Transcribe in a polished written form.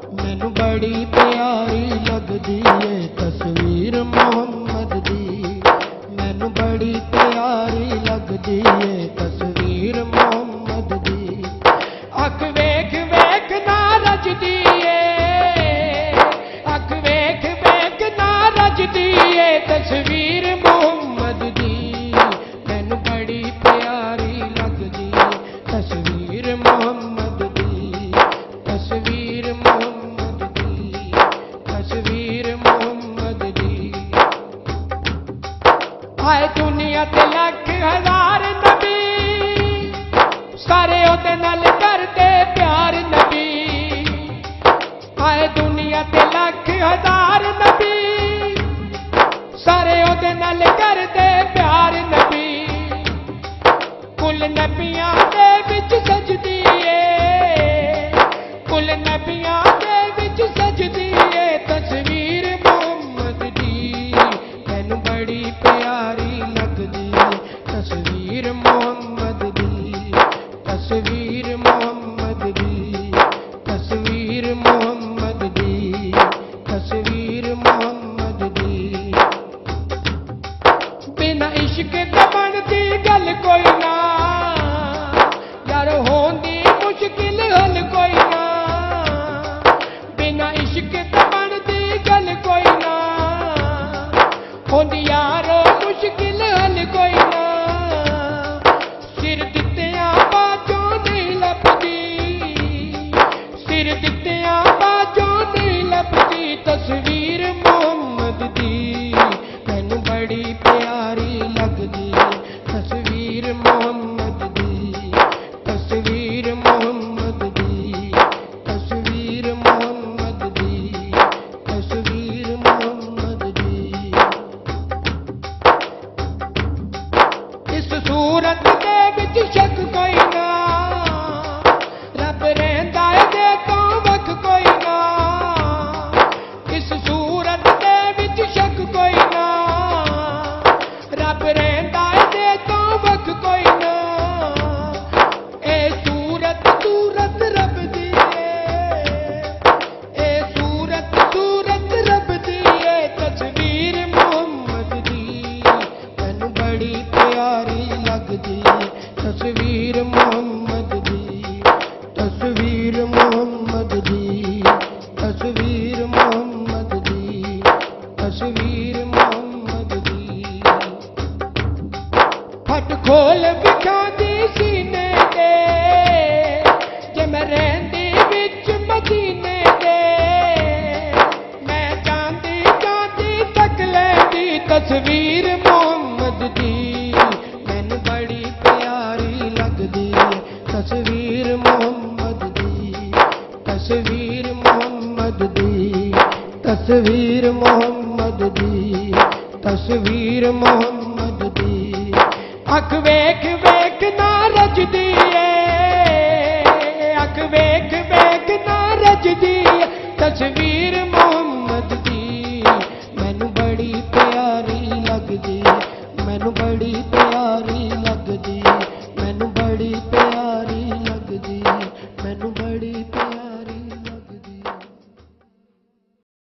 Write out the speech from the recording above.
मैनू बड़ी प्यारी लगदी है तस्वीर मोहम्मद दी। मैनू बड़ी प्यारी लगदी है तस्वीर मोहम्मद दी। अख वेख वेख ना रजदी है, अख वेख वेख ना रजदी है तस्वीर मोहम्मद दी। मैनू बड़ी प्यारी लगदी है तस्वीर मोहम्मद दी। तस्वीर मोहम्मद दी, तस्वीर मोहम्मद दी। हाय दुनिया ते लख हजार नबी, सारे ओदे नाल करदे प्यार नबी। हाय दुनिया ते लख हजार नबी, सारे ओदे नाल करदे प्यार नबी। कुल नबियां दे विच सजदी है, कुल नबियां दे विच सजदी है तस्वीर मोहम्मद दी। मैनू बड़ी प्यारी लगदी है तस्वीर मोहम्मद दी। तस्वीर मोहम्मद दी, तस्वीर मोहम्मद दी, तस्वीर मोहम्मद दी। बिना इश्क दे बनदी गल कोई ना, यार होंदी मुश्किल हल कोई ना। बिना इश्क दे बनदी गल कोई ना, होंदी यारो मुश्किल हल कोई ना। सिर दित्तियां बाजों नहीं लभदी, सिर दित्तियां बाजों नहीं लभदी तस्वीर मोहम्मद दी। मैनू बड़ी प्यारी लगदी तस्वीर मोहम्मद दी। तस्वीर मोहम्मद दी, तस्वीर मोहम्मद दी, तस्वीर मोहम्मद दी। इस सूरत दे विच शक कोई ना, रब रहिंदा है दे तो वख कोई ना। इस सूरत दे विच शक कोई ना, रब रहिंदा है दे तो वख कोई ना। ए सूरत सूरत रब दी है, ए सूरत सूरत रब दी है तस्वीर मोहम्मद दी। मैनू बड़ी प्यारी लगदी है तस्वीर मोहम्मद दी। तस्वीर मोहम्मद दी, तस्वीर मोहम्मद दी, तस्वीर मोहम्मद दी। हट खोल बिछादी सीने दे, जे मैं रहिंदी विच मदीने दे। मैं चांदी चांदी तक लैंदी तस्वीर मोहम्मद दी। मैनू बड़ी प्यारी लगदी तस्वीर मोहम्मद दी। तस्वीर मोहम्मद दी, तस्वीर मोहम्मद दी, तस्वीर मोहम्मद दी। अख वेख वेख ना रजदी है, अख वेख वेख ना रजदी है तस्वीर मोहम्मद दी। मैनू बड़ी प्यारी लगदी, मैनू बड़ी